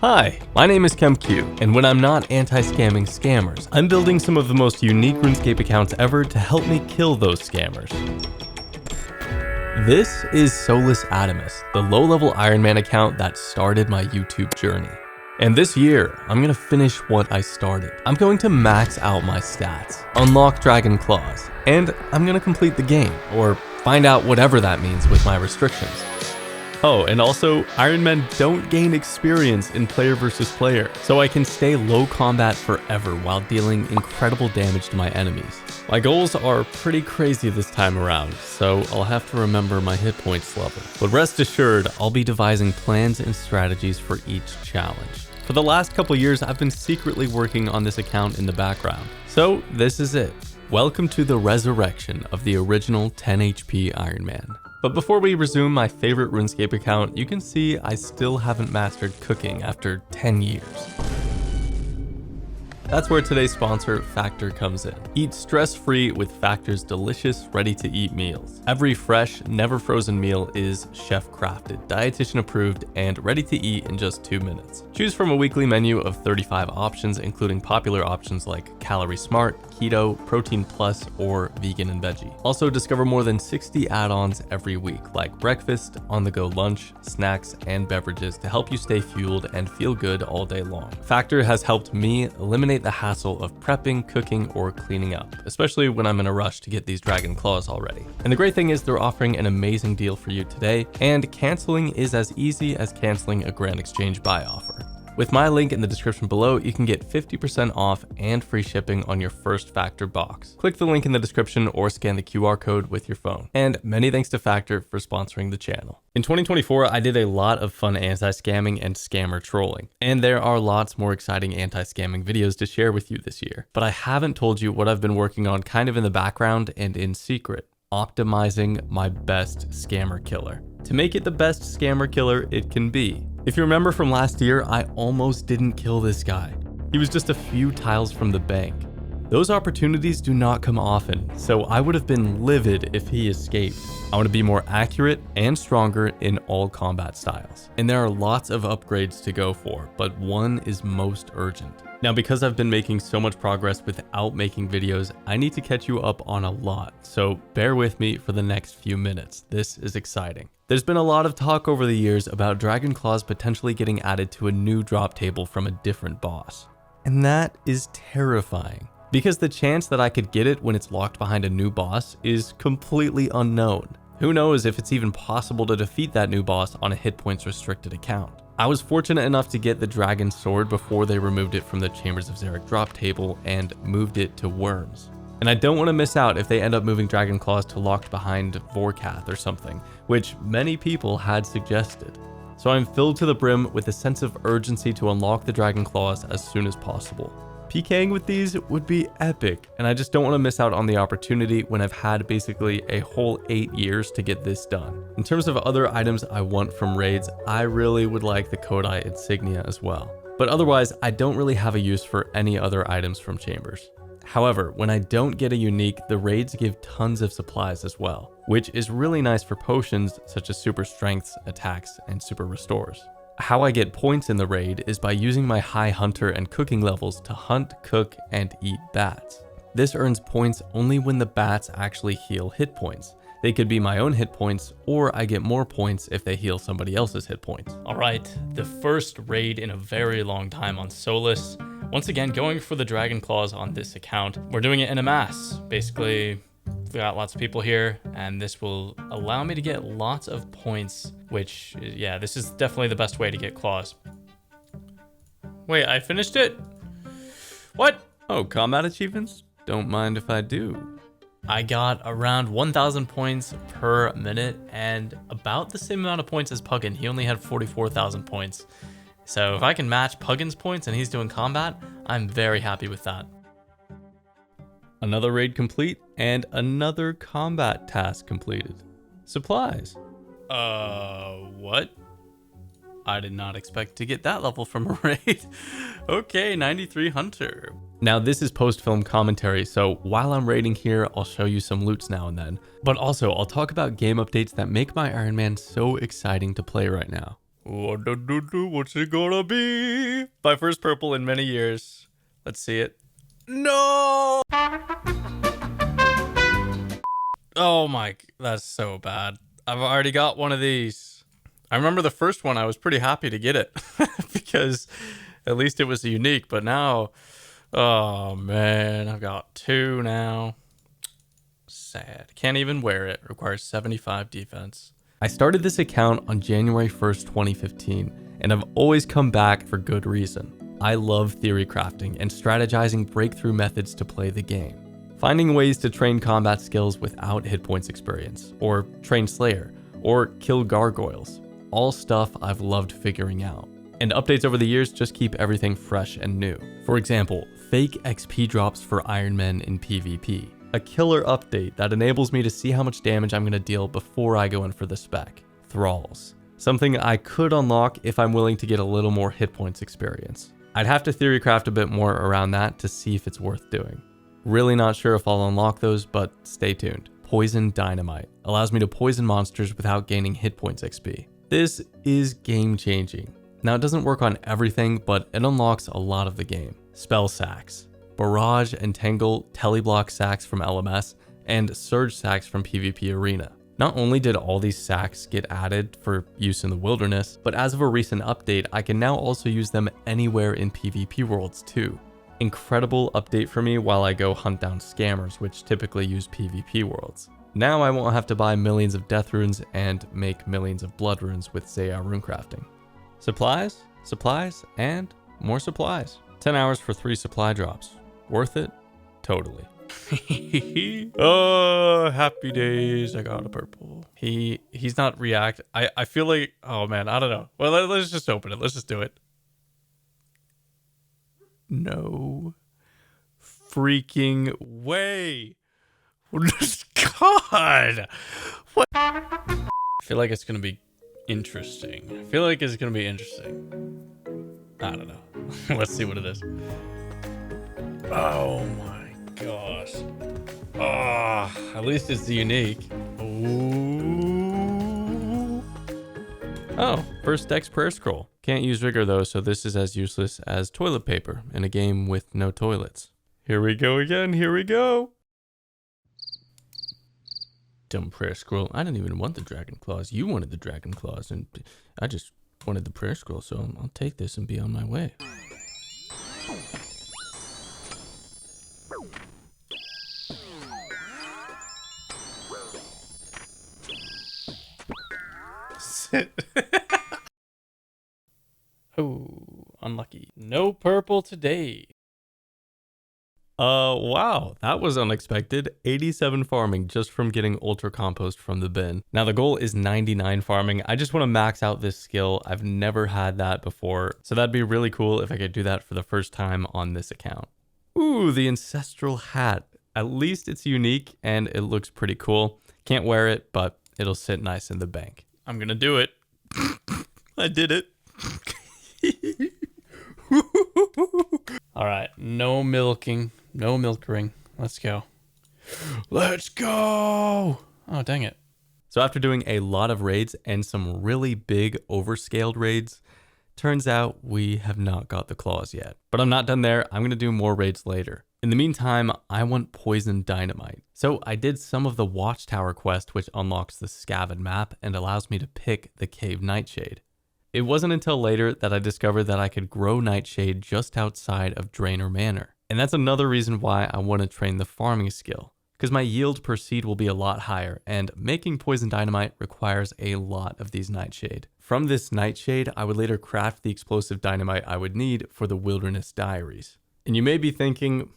Hi, my name is KemQ, and when I'm not anti-scamming scammers, I'm building some of the most unique RuneScape accounts ever to help me kill those scammers. This is Solus Adamas, the low-level Iron Man account that started my YouTube journey. And this year, I'm gonna finish what I started. I'm going to max out my stats, unlock Dragon Claws, and I'm gonna complete the game, or find out whatever that means with my restrictions. Oh, and also, Iron Men don't gain experience in player versus player, so I can stay low combat forever while dealing incredible damage to my enemies. My goals are pretty crazy this time around, so I'll have to remember my hit points level. But rest assured, I'll be devising plans and strategies for each challenge. For the last couple years, I've been secretly working on this account in the background. So this is it. Welcome to the resurrection of the original 10 HP Iron Man. But before we resume my favorite RuneScape account, you can see I still haven't mastered cooking after 10 years. That's where today's sponsor, Factor, comes in. Eat stress-free with Factor's delicious, ready-to-eat meals. Every fresh, never frozen meal is chef-crafted, dietitian-approved, and ready to eat in just 2 minutes. Choose from a weekly menu of 35 options, including popular options like Calorie Smart, Keto, Protein Plus, or Vegan and Veggie. Also, discover more than 60 add-ons every week, like breakfast, on-the-go lunch, snacks, and beverages to help you stay fueled and feel good all day long. Factor has helped me eliminate the hassle of prepping, cooking, or cleaning up, especially when I'm in a rush to get these Dragon Claws already. And the great thing is they're offering an amazing deal for you today, and canceling is as easy as canceling a Grand Exchange buy offer. With my link in the description below, you can get 50% off and free shipping on your first Factor box. Click the link in the description or scan the QR code with your phone. And many thanks to Factor for sponsoring the channel. In 2024, I did a lot of fun anti-scamming and scammer trolling, and there are lots more exciting anti-scamming videos to share with you this year. But I haven't told you what I've been working on kind of in the background and in secret. Optimizing my best scammer killer to make it the best scammer killer it can be. If you remember from last year, I almost didn't kill this guy. He was just a few tiles from the bank. Those opportunities do not come often, so I would have been livid if he escaped. I want to be more accurate and stronger in all combat styles. And there are lots of upgrades to go for, but one is most urgent. Now, because I've been making so much progress without making videos, I need to catch you up on a lot, so bear with me for the next few minutes. This is exciting. There's been a lot of talk over the years about Dragon Claws potentially getting added to a new drop table from a different boss. And that is terrifying, because the chance that I could get it when it's locked behind a new boss is completely unknown. Who knows if it's even possible to defeat that new boss on a hit points restricted account. I was fortunate enough to get the Dragon Sword before they removed it from the Chambers of Xeric drop table and moved it to Worms. And I don't want to miss out if they end up moving Dragon Claws to locked behind Vorkath or something, which many people had suggested. So I'm filled to the brim with a sense of urgency to unlock the Dragon Claws as soon as possible. PKing with these would be epic, and I just don't want to miss out on the opportunity when I've had basically a whole 8 years to get this done. In terms of other items I want from raids, I really would like the Kodai insignia as well. But otherwise, I don't really have a use for any other items from Chambers. However, when I don't get a unique, the raids give tons of supplies as well, which is really nice for potions such as super strengths, attacks, and super restores. How I get points in the raid is by using my high hunter and cooking levels to hunt, cook, and eat bats. This earns points only when the bats actually heal hit points. They could be my own hit points, or I get more points if they heal somebody else's hit points. Alright, the first raid in a very long time on Solus. Once again, going for the Dragon Claws on this account. We're doing it in a mass. Basically, we've got lots of people here, and this will allow me to get lots of points, which, yeah, this is definitely the best way to get claws. Wait, I finished it? What? Oh, combat achievements? Don't mind if I do. I got around 1,000 points per minute, and about the same amount of points as Puggin. He only had 44,000 points. So if I can match Puggin's points and he's doing combat, I'm very happy with that. Another raid complete, and another combat task completed. Supplies. What? I did not expect to get that level from a raid. Okay, 93 Hunter. Now this is post-film commentary, so while I'm raiding here, I'll show you some loots now and then. But also, I'll talk about game updates that make my Iron Man so exciting to play right now. What's it gonna be? My first purple in many years. Let's see it. No! Oh my, that's so bad. I've already got one of these. I remember the first one, I was pretty happy to get it because at least it was unique, but now, oh man, I've got two now. Sad. Can't even wear it. Requires 75 defense. I started this account on January 1st, 2015, and I've always come back for good reason. I love theory crafting and strategizing breakthrough methods to play the game. Finding ways to train combat skills without hit points experience, or train Slayer, or kill gargoyles. All stuff I've loved figuring out. And updates over the years just keep everything fresh and new. For example, fake XP drops for Iron Men in PvP. A killer update that enables me to see how much damage I'm going to deal before I go in for the spec. Thralls. Something I could unlock if I'm willing to get a little more hit points experience. I'd have to theory craft a bit more around that to see if it's worth doing. Really not sure if I'll unlock those, but stay tuned. Poison Dynamite allows me to poison monsters without gaining hit points XP. This is game changing. Now it doesn't work on everything, but it unlocks a lot of the game. Spell sacks. Barrage and Tangle teleblock sacks from LMS, and Surge sacks from PvP Arena. Not only did all these sacks get added for use in the wilderness, but as of a recent update, I can now also use them anywhere in PvP worlds too. Incredible update for me while I go hunt down scammers, which typically use PvP worlds. Now I won't have to buy millions of death runes and make millions of blood runes with Zaya runecrafting. Supplies, supplies, and more supplies. 10 hours for 3 supply drops. Worth it? Totally. Oh, happy days. I got a purple. He's not react. I feel like, oh man, I don't know. Well, let's just open it. Let's just do it. No freaking way. God. What? I feel like it's going to be interesting. I feel like it's going to be interesting. I don't know. Let's see what it is. Oh my gosh. Oh, at least it's unique. Ooh. Oh, first Dex prayer scroll. Can't use Rigor though, so this is as useless as toilet paper in a game with no toilets. Here we go again, here we go. Dumb prayer scroll. I didn't even want the dragon claws. You wanted the dragon claws, and I just wanted the prayer scroll, so I'll take this and be on my way. Oh, unlucky. No purple today. Wow, that was unexpected. 87 farming just from getting ultra compost from the bin. Now the goal is 99 farming. I just want to max out this skill. I've never had that before, so that'd be really cool if I could do that for the first time on this account. Ooh, the ancestral hat. At least it's unique and it looks pretty cool. Can't wear it, but it'll sit nice in the bank. I'm gonna do it. I did it. All right, no milking, no milkering. Let's go. Let's go. Oh, dang it. So after doing a lot of raids and some really big overscaled raids, turns out we have not got the claws yet. But I'm not done there. I'm going to do more raids later. In the meantime, I want Poison Dynamite. So I did some of the Watchtower quest, which unlocks the Scaven map and allows me to pick the Cave Nightshade. It wasn't until later that I discovered that I could grow Nightshade just outside of Draenor Manor. And that's another reason why I want to train the farming skill, because my yield per seed will be a lot higher, and making Poison Dynamite requires a lot of these Nightshade. From this Nightshade, I would later craft the explosive dynamite I would need for the Wilderness Diaries. And you may be thinking,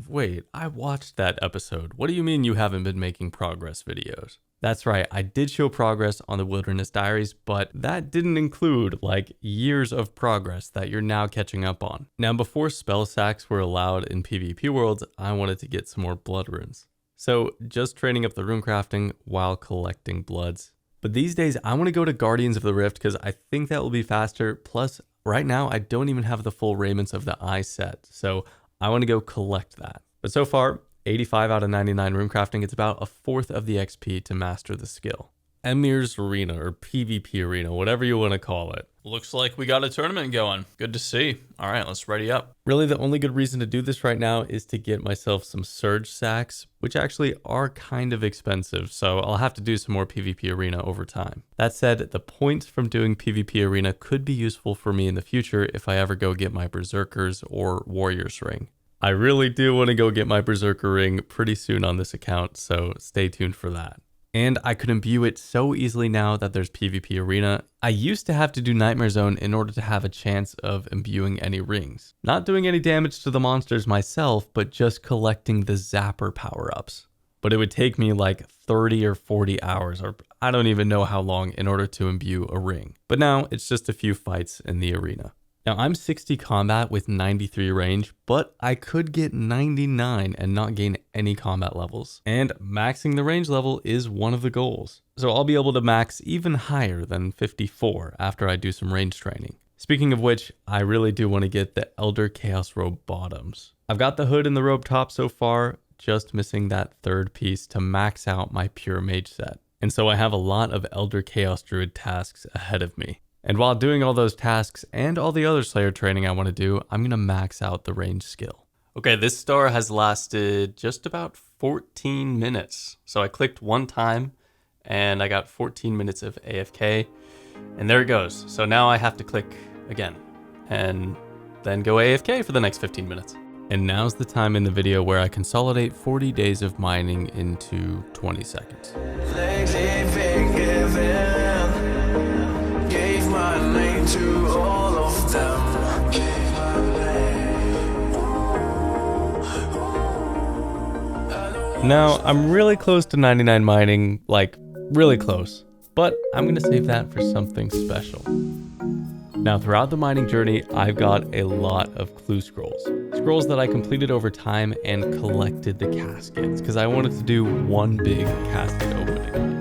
wait, I watched that episode. What do you mean you haven't been making progress videos? That's right, I did show progress on the Wilderness Diaries, but that didn't include like years of progress that you're now catching up on. Now, before spell sacks were allowed in PvP worlds, I wanted to get some more blood runes. So just training up the rune crafting while collecting bloods. But these days, I want to go to Guardians of the Rift because I think that will be faster. Plus, right now, I don't even have the full raiments of the eye set, so I want to go collect that. But so far, 85 out of 99 rune crafting, it's about a fourth of the XP to master the skill. Emir's Arena or PvP Arena, whatever you want to call it. Looks like we got a tournament going. Good to see. All right, let's ready up. Really, the only good reason to do this right now is to get myself some surge sacks, which actually are kind of expensive, so I'll have to do some more PvP Arena over time. That said, the points from doing PvP Arena could be useful for me in the future if I ever go get my Berserkers or Warriors ring. I really do want to go get my Berserker ring pretty soon on this account, so stay tuned for that. And I could imbue it so easily now that there's PvP Arena. I used to have to do Nightmare Zone in order to have a chance of imbuing any rings. Not doing any damage to the monsters myself, but just collecting the Zapper power-ups. But it would take me like 30 or 40 hours, or I don't even know how long, in order to imbue a ring. But now it's just a few fights in the arena. Now I'm 60 combat with 93 range, but I could get 99 and not gain any combat levels. And maxing the range level is one of the goals. So I'll be able to max even higher than 54 after I do some range training. Speaking of which, I really do want to get the Elder Chaos Robe bottoms. I've got the hood and the robe top so far, just missing that third piece to max out my pure mage set. And so I have a lot of Elder Chaos Druid tasks ahead of me. And while doing all those tasks and all the other Slayer training I want to do, I'm going to max out the range skill. Okay, this star has lasted just about 14 minutes. So I clicked one time and I got 14 minutes of AFK. And there it goes. So now I have to click again and then go AFK for the next 15 minutes. And now's the time in the video where I consolidate 40 days of mining into 20 seconds. My name to all of them. Now, I'm really close to 99 mining, like really close, but I'm gonna save that for something special. Now, throughout the mining journey, I've got a lot of clue scrolls. Scrolls that I completed over time and collected the caskets, because I wanted to do one big casket opening.